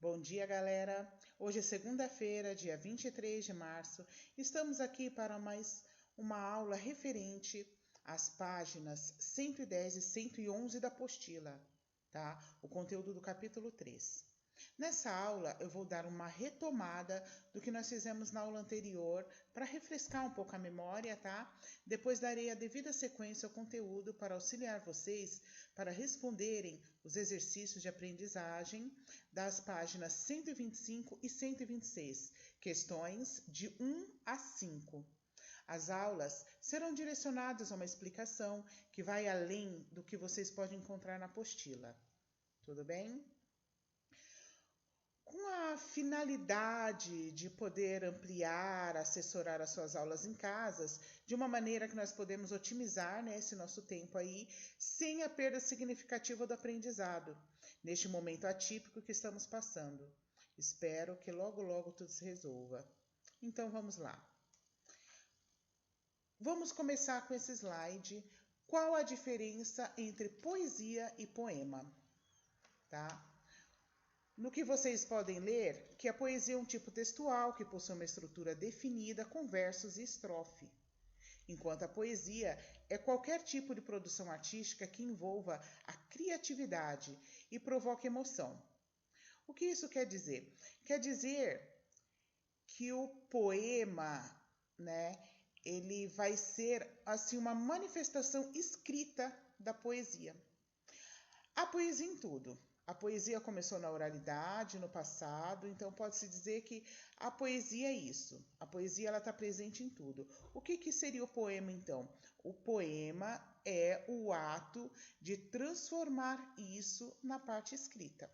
Bom dia, galera! Hoje é segunda-feira, dia 23 de março. Estamos aqui para mais uma aula referente às páginas 110 e 111 da apostila, tá? O conteúdo do capítulo 3. Nessa aula, eu vou dar uma retomada do que nós fizemos na aula anterior para refrescar um pouco a memória, tá? Depois darei a devida sequência ao conteúdo para auxiliar vocês para responderem os exercícios de aprendizagem das páginas 125 e 126, questões de 1 a 5. As aulas serão direcionadas a uma explicação que vai além do que vocês podem encontrar na apostila. Tudo bem? Com a finalidade de poder ampliar, assessorar as suas aulas em casas, de uma maneira que nós podemos otimizar, esse nosso tempo aí, sem a perda significativa do aprendizado, neste momento atípico que estamos passando. Espero que logo, logo tudo se resolva. Então, vamos lá. Vamos começar com esse slide. Qual a diferença entre poesia e poema? Tá? No que vocês podem ler, que a poesia é um tipo textual que possui uma estrutura definida com versos e estrofe, enquanto a poesia é qualquer tipo de produção artística que envolva a criatividade e provoque emoção. O que isso quer dizer? Quer dizer que o poema, ele vai ser assim uma manifestação escrita da poesia. A poesia em tudo. A poesia começou na oralidade, no passado, então pode-se dizer que a poesia é isso. A poesia está presente em tudo. O que seria o poema, então? O poema é o ato de transformar isso na parte escrita.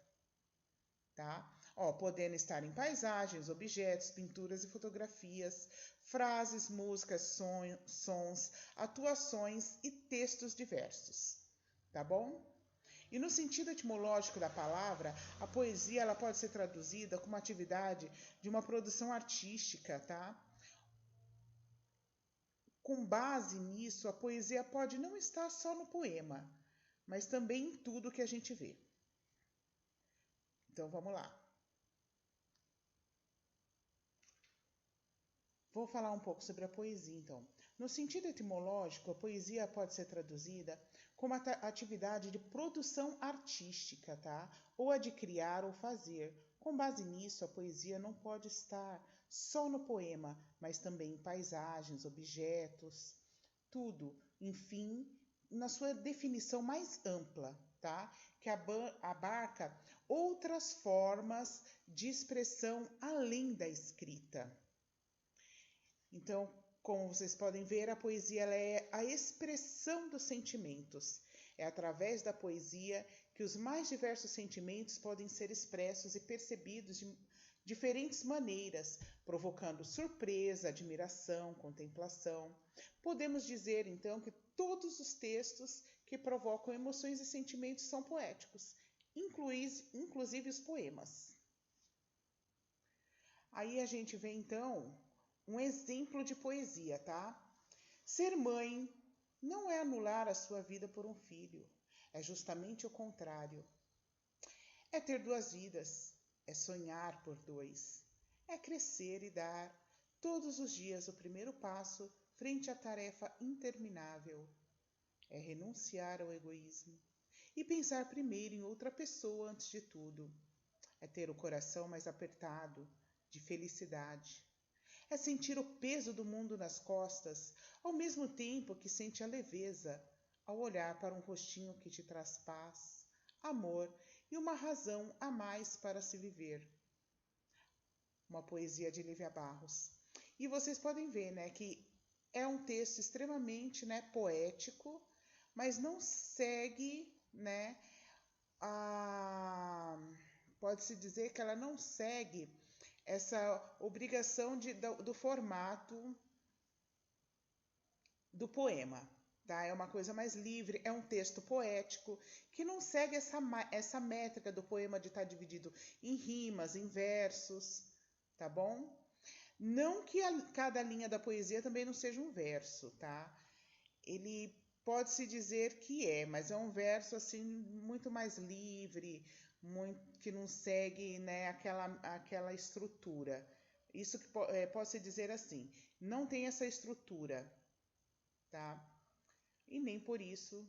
Tá? Podendo estar em paisagens, objetos, pinturas e fotografias, frases, músicas, sons, atuações e textos diversos. Tá bom? E no sentido etimológico da palavra, a poesia ela pode ser traduzida como atividade de uma produção artística, tá? Com base nisso, a poesia pode não estar só no poema, mas também em tudo que a gente vê. Então, vamos lá. Vou falar um pouco sobre a poesia, então. No sentido etimológico, a poesia pode ser traduzida como a atividade de produção artística, tá? Ou a de criar ou fazer. Com base nisso, a poesia não pode estar só no poema, mas também em paisagens, objetos, tudo, enfim, na sua definição mais ampla, tá? Que abarca outras formas de expressão além da escrita. Então, como vocês podem ver, a poesia ela é a expressão dos sentimentos. É através da poesia que os mais diversos sentimentos podem ser expressos e percebidos de diferentes maneiras, provocando surpresa, admiração, contemplação. Podemos dizer, então, que todos os textos que provocam emoções e sentimentos são poéticos, inclusive os poemas. Aí a gente vê, então, um exemplo de poesia, tá? Ser mãe não é anular a sua vida por um filho, é justamente o contrário. É ter duas vidas, é sonhar por dois, é crescer e dar todos os dias o primeiro passo frente à tarefa interminável. É renunciar ao egoísmo e pensar primeiro em outra pessoa antes de tudo. É ter o coração mais apertado de felicidade. É sentir o peso do mundo nas costas, ao mesmo tempo que sente a leveza ao olhar para um rostinho que te traz paz, amor e uma razão a mais para se viver. Uma poesia de Lívia Barros. E vocês podem ver, que é um texto extremamente, poético, mas não segue, pode-se dizer que ela não segue essa obrigação do formato do poema, tá? É uma coisa mais livre, é um texto poético que não segue essa métrica do poema de estar dividido em rimas, em versos, tá bom? Não que cada linha da poesia também não seja um verso, tá? Ele pode-se dizer que mas é um verso assim muito mais livre, que não segue, né, aquela estrutura. Isso que posso dizer assim, não tem essa estrutura, tá? E nem por isso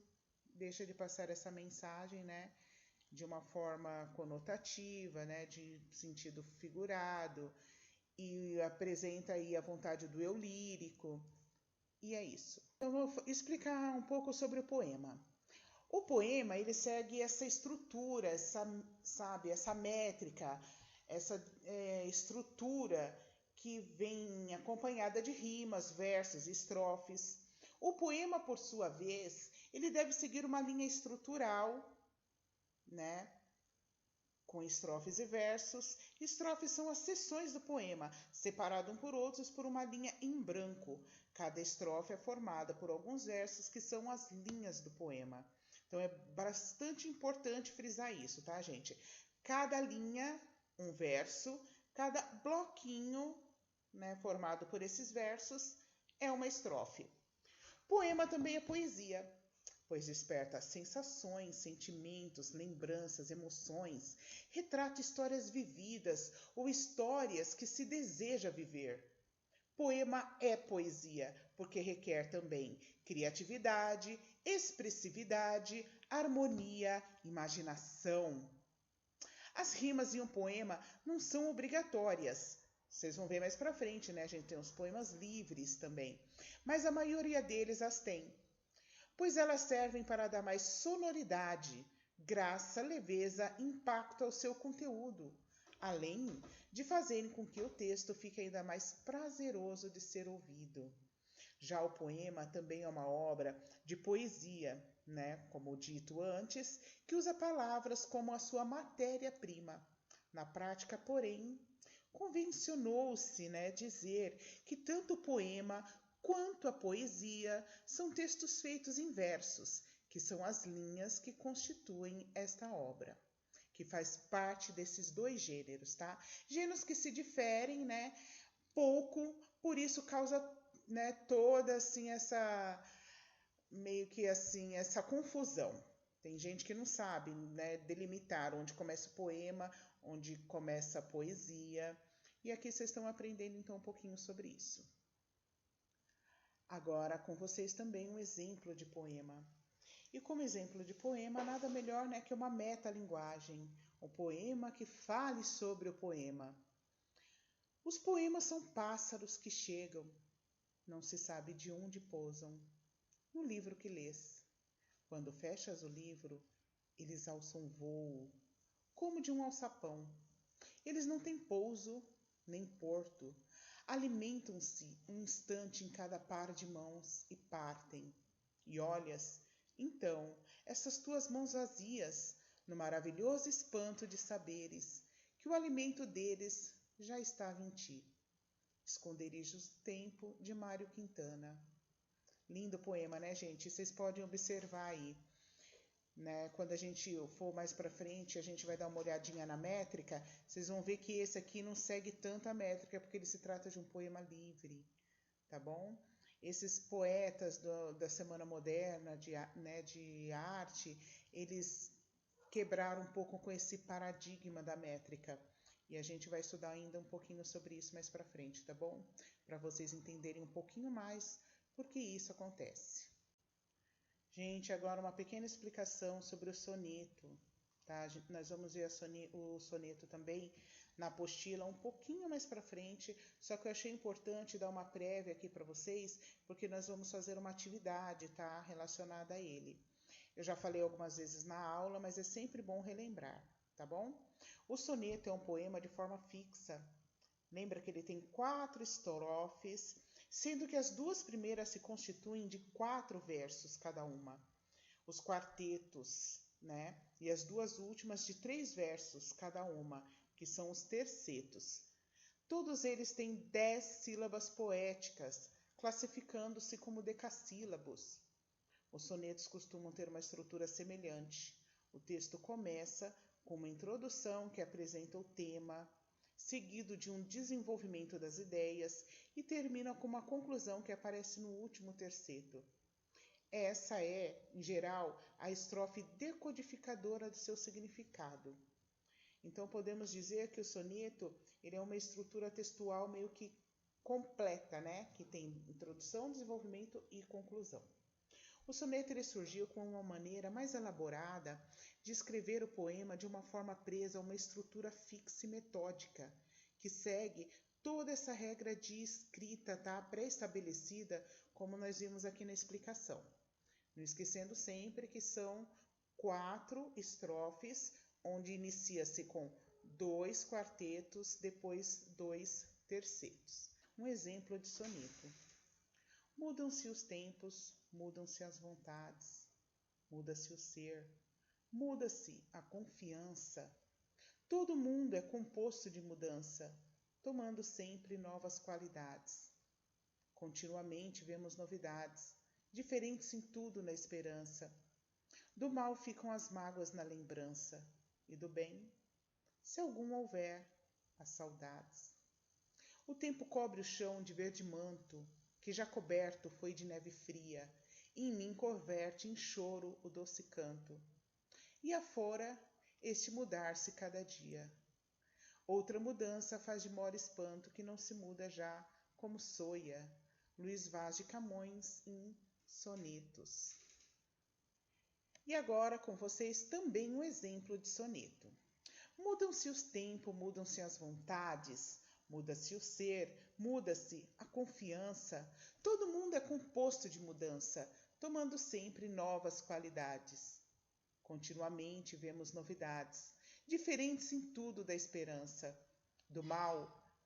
deixa de passar essa mensagem, né, de uma forma conotativa, né, de sentido figurado, e apresenta aí a vontade do eu lírico, e é isso. Eu vou explicar um pouco sobre o poema. O poema, ele segue essa estrutura, essa métrica, essa estrutura que vem acompanhada de rimas, versos, estrofes. O poema, por sua vez, ele deve seguir uma linha estrutural, né? Com estrofes e versos. Estrofes são as seções do poema, separado um por outros por uma linha em branco. Cada estrofe é formada por alguns versos que são as linhas do poema. Então é bastante importante frisar isso, tá, gente? Cada linha, um verso, cada bloquinho, né, formado por esses versos, é uma estrofe. Poema também é poesia, pois desperta sensações, sentimentos, lembranças, emoções, retrata histórias vividas ou histórias que se deseja viver. Poema é poesia, porque requer também criatividade, expressividade, harmonia, imaginação. As rimas em um poema não são obrigatórias. Vocês vão ver mais pra frente, né? A gente tem os poemas livres também. Mas a maioria deles as tem, pois elas servem para dar mais sonoridade, graça, leveza, impacto ao seu conteúdo, além de fazerem com que o texto fique ainda mais prazeroso de ser ouvido. Já o poema também é uma obra de poesia, né, como dito antes, que usa palavras como a sua matéria-prima. Na prática, porém, convencionou-se, né, dizer que tanto o poema quanto a poesia são textos feitos em versos, que são as linhas que constituem esta obra, que faz parte desses dois gêneros, tá? Gêneros que se diferem, né, pouco, por isso causa, né, toda assim essa meio que assim essa confusão. Tem gente que não sabe, né, delimitar onde começa o poema, onde começa a poesia. E aqui vocês estão aprendendo então um pouquinho sobre isso. Agora com vocês também um exemplo de poema. E como exemplo de poema, nada melhor, né, que uma metalinguagem, um poema que fale sobre o poema. Os poemas são pássaros que chegam, não se sabe de onde pousam, no livro que lês. Quando fechas o livro, eles alçam voo, como de um alçapão. Eles não têm pouso, nem porto. Alimentam-se um instante em cada par de mãos e partem. E olhas, então, essas tuas mãos vazias, no maravilhoso espanto de saberes que o alimento deles já estava em ti. Esconderijos do Tempo, de Mário Quintana. Lindo poema, né, gente? Vocês podem observar aí, né? Quando a gente for mais para frente, a gente vai dar uma olhadinha na métrica, vocês vão ver que esse aqui não segue tanto a métrica, porque ele se trata de um poema livre, tá bom? Esses poetas da Semana Moderna de arte, eles quebraram um pouco com esse paradigma da métrica. E a gente vai estudar ainda um pouquinho sobre isso mais para frente, tá bom? Para vocês entenderem um pouquinho mais por que isso acontece. Gente, agora uma pequena explicação sobre o soneto, tá? Nós vamos ver o soneto também na apostila um pouquinho mais para frente, só que eu achei importante dar uma prévia aqui para vocês, porque nós vamos fazer uma atividade, tá? Relacionada a ele. Eu já falei algumas vezes na aula, mas é sempre bom relembrar, tá bom? O soneto é um poema de forma fixa. Lembra que ele tem 4 estrofes, sendo que as 2 primeiras se constituem de 4 versos cada uma. Os quartetos, né? E as 2 últimas de 3 versos cada uma, que são os tercetos. Todos eles têm 10 sílabas poéticas, classificando-se como decassílabos. Os sonetos costumam ter uma estrutura semelhante. O texto começa com uma introdução que apresenta o tema, seguido de um desenvolvimento das ideias e termina com uma conclusão que aparece no último terceto. Essa é, em geral, a estrofe decodificadora do seu significado. Então podemos dizer que o soneto ele é uma estrutura textual meio que completa, né? Que tem introdução, desenvolvimento e conclusão. O soneto ele surgiu com uma maneira mais elaborada de escrever o poema de uma forma presa a uma estrutura fixa e metódica, que segue toda essa regra de escrita, tá? Pré-estabelecida, como nós vimos aqui na explicação. Não esquecendo sempre que são 4 estrofes, onde inicia-se com 2 quartetos, depois 2 tercetos. Um exemplo de soneto. Mudam-se os tempos, mudam-se as vontades, muda-se o ser, muda-se a confiança. Todo mundo é composto de mudança, tomando sempre novas qualidades. Continuamente vemos novidades, diferentes em tudo na esperança. Do mal ficam as mágoas na lembrança, e do bem, se algum houver, as saudades. O tempo cobre o chão de verde manto, que já coberto foi de neve fria, e em mim converte em choro o doce canto. E afora, este mudar-se cada dia. Outra mudança faz de mora espanto que não se muda já, como soia. Luís Vaz de Camões, em Sonetos. E agora com vocês também um exemplo de soneto. Mudam-se os tempos, mudam-se as vontades, muda-se o ser, muda-se a confiança. Todo mundo é composto de mudança, tomando sempre novas qualidades. Continuamente vemos novidades, diferentes em tudo da esperança. Do mal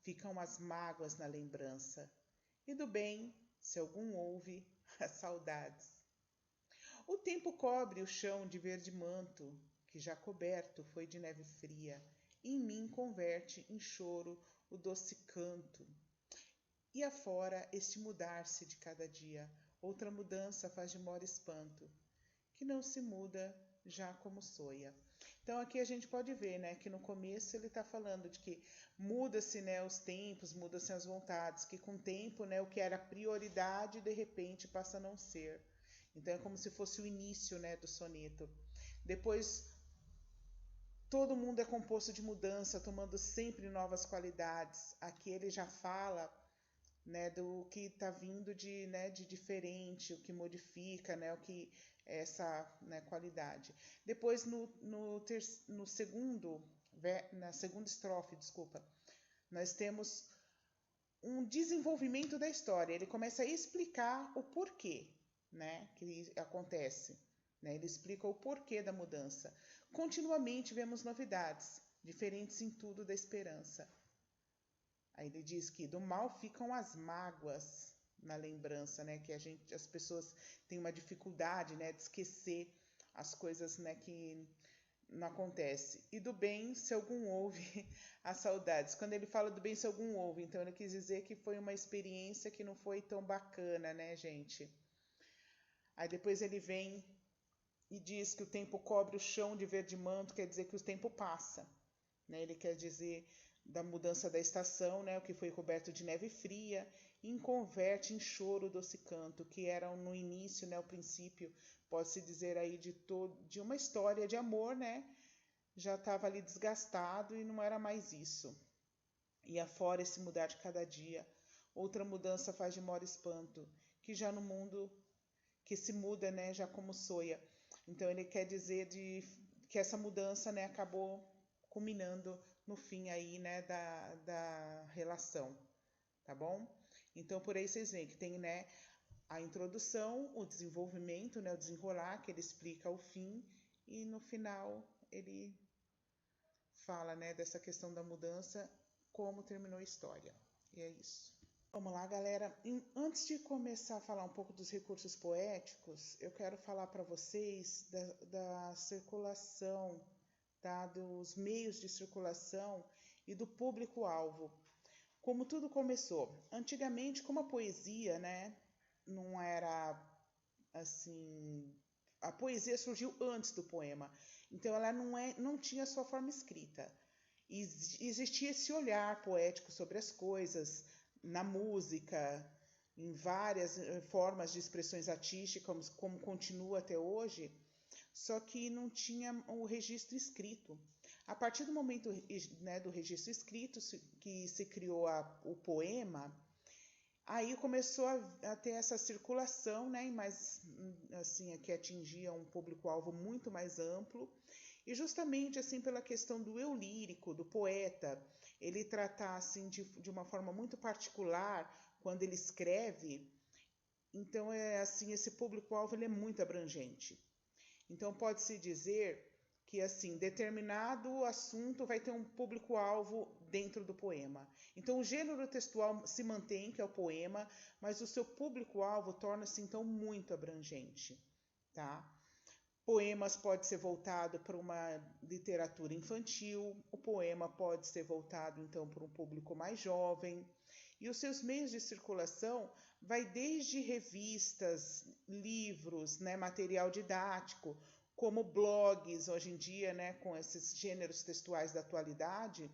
ficam as mágoas na lembrança, e do bem, se algum houve, as saudades. O tempo cobre o chão de verde manto, que já coberto foi de neve fria, e em mim converte em choro o doce canto. E afora este mudar-se de cada dia, outra mudança faz de mora espanto, que não se muda já como soia. Então aqui a gente pode ver, né, que no começo ele está falando de que muda-se, né, os tempos, muda-se as vontades, que com o tempo, né, o que era prioridade de repente passa a não ser. Então é como se fosse o início, né, do soneto. Depois todo mundo é composto de mudança, tomando sempre novas qualidades. Aqui ele já fala, né, do que está vindo de, né, de diferente, o que modifica, né, o que é essa, né, qualidade. Depois na segunda estrofe, desculpa, nós temos um desenvolvimento da história. Ele começa a explicar o porquê, né, que acontece. Né? Ele explica o porquê da mudança. Continuamente vemos novidades, diferentes em tudo da esperança. Aí ele diz que do mal ficam as mágoas na lembrança, né? Que as pessoas têm uma dificuldade, né, de esquecer as coisas, né, que não acontece. E do bem, se algum houve, as saudades. Quando ele fala do bem, se algum houve, então ele quis dizer que foi uma experiência que não foi tão bacana, né, gente? Aí depois ele vem e diz que o tempo cobre o chão de verde manto, quer dizer que o tempo passa, né? Ele quer dizer da mudança da estação, né? O que foi coberto de neve fria, e converte em choro o doce canto, que era no início, né? O princípio, pode-se dizer aí de uma história de amor, né? Já estava ali desgastado e não era mais isso. E afora esse mudar de cada dia, outra mudança faz de mora espanto, que já no mundo que se muda, né? Já como soia. Então ele quer dizer que essa mudança, né, acabou culminando no fim aí, né, da relação, tá bom? Então por aí vocês veem que tem, né, a introdução, o desenvolvimento, né, o desenrolar, que ele explica o fim, e no final ele fala, né, dessa questão da mudança, como terminou a história. E é isso. Vamos lá, galera. Antes de começar a falar um pouco dos recursos poéticos, eu quero falar para vocês da circulação, tá? Dos meios de circulação e do público-alvo. Como tudo começou. Antigamente, como a poesia, né, não era assim... A poesia surgiu antes do poema. Então, ela não tinha sua forma escrita. Existia esse olhar poético sobre as coisas, na música, em várias formas de expressões artísticas, como continua até hoje, só que não tinha o registro escrito. A partir do momento, né, do registro escrito, que se criou o poema, aí começou a ter essa circulação, né, mas assim, que atingia um público-alvo muito mais amplo, e justamente assim pela questão do eu lírico, do poeta, ele tratar assim de uma forma muito particular quando ele escreve. Então assim, esse público-alvo ele é muito abrangente. Então pode-se dizer que assim, determinado assunto vai ter um público-alvo dentro do poema. Então o gênero textual se mantém, que é o poema, mas o seu público-alvo torna-se então muito abrangente, tá? Poemas pode ser voltado para uma literatura infantil, o poema pode ser voltado então para um público mais jovem, e os seus meios de circulação vai desde revistas, livros, né, material didático, como blogs hoje em dia, né, com esses gêneros textuais da atualidade,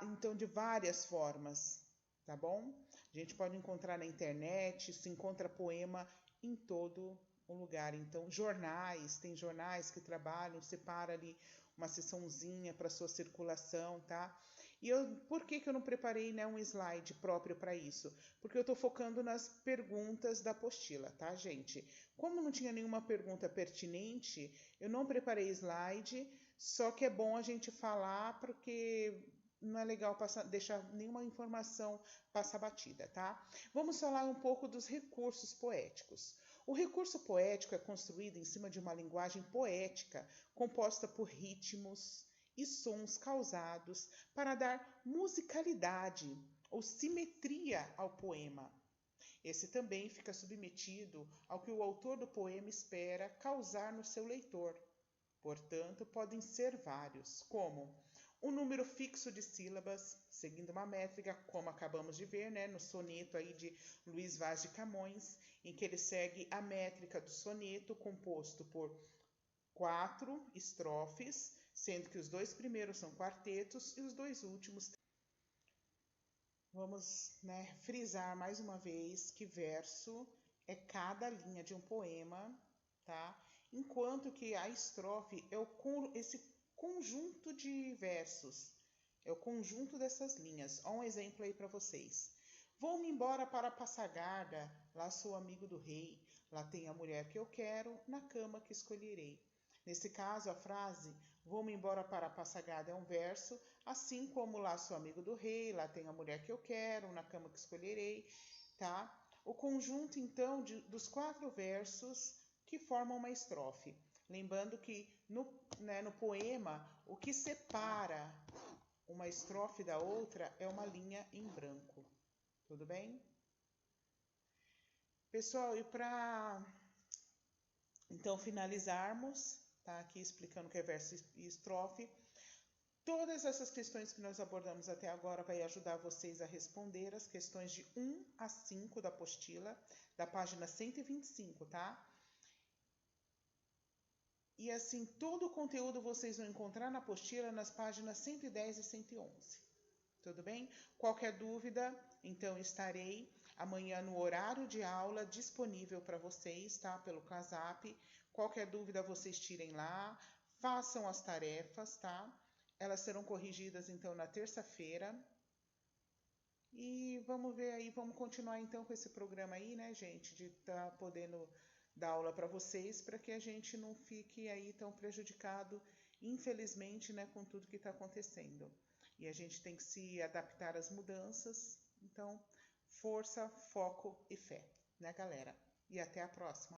então de várias formas, tá bom? A gente pode encontrar na internet, se encontra poema em todo o lugar. Então, jornais, tem jornais que trabalham, separa ali uma seçãozinha para sua circulação, tá? E por que eu não preparei, né, um slide próprio para isso? Porque eu estou focando nas perguntas da apostila, tá, gente? Como não tinha nenhuma pergunta pertinente, eu não preparei slide, só que é bom a gente falar porque não é legal deixar nenhuma informação passar batida, tá? Vamos falar um pouco dos recursos poéticos. O recurso poético é construído em cima de uma linguagem poética composta por ritmos e sons causados para dar musicalidade ou simetria ao poema. Esse também fica submetido ao que o autor do poema espera causar no seu leitor. Portanto, podem ser vários, como um número fixo de sílabas, seguindo uma métrica, como acabamos de ver, né, no soneto aí de Luís Vaz de Camões, em que ele segue a métrica do soneto, composto por 4 estrofes, sendo que os 2 primeiros são quartetos e os 2 últimos. Vamos, né, frisar mais uma vez que verso é cada linha de um poema, tá? Enquanto que a estrofe é esse conjunto de versos, é o conjunto dessas linhas. Olha um exemplo aí para vocês. Vou-me embora para Passagarda, lá sou amigo do rei, lá tem a mulher que eu quero, na cama que escolherei. Nesse caso, a frase vou-me embora para Passagarda é um verso, assim como lá sou amigo do rei, lá tem a mulher que eu quero, na cama que escolherei, tá? O conjunto, então, dos 4 versos que formam uma estrofe. Lembrando que no poema, o que separa uma estrofe da outra é uma linha em branco. Tudo bem? Pessoal, e para então finalizarmos, tá aqui explicando o que é verso e estrofe, todas essas questões que nós abordamos até agora vai ajudar vocês a responder as questões de 1 a 5 da apostila, da página 125, tá? E assim, todo o conteúdo vocês vão encontrar na apostila nas páginas 110 e 111. Tudo bem? Qualquer dúvida, então estarei amanhã no horário de aula disponível para vocês, tá? Pelo WhatsApp. Qualquer dúvida vocês tirem lá, façam as tarefas, tá? Elas serão corrigidas então na terça-feira. E vamos ver aí, vamos continuar então com esse programa aí, né, gente, de estar podendo dar aula para vocês, para que a gente não fique aí tão prejudicado, infelizmente, né, com tudo que está acontecendo. E a gente tem que se adaptar às mudanças. Então, força, foco e fé, né, galera? E até a próxima.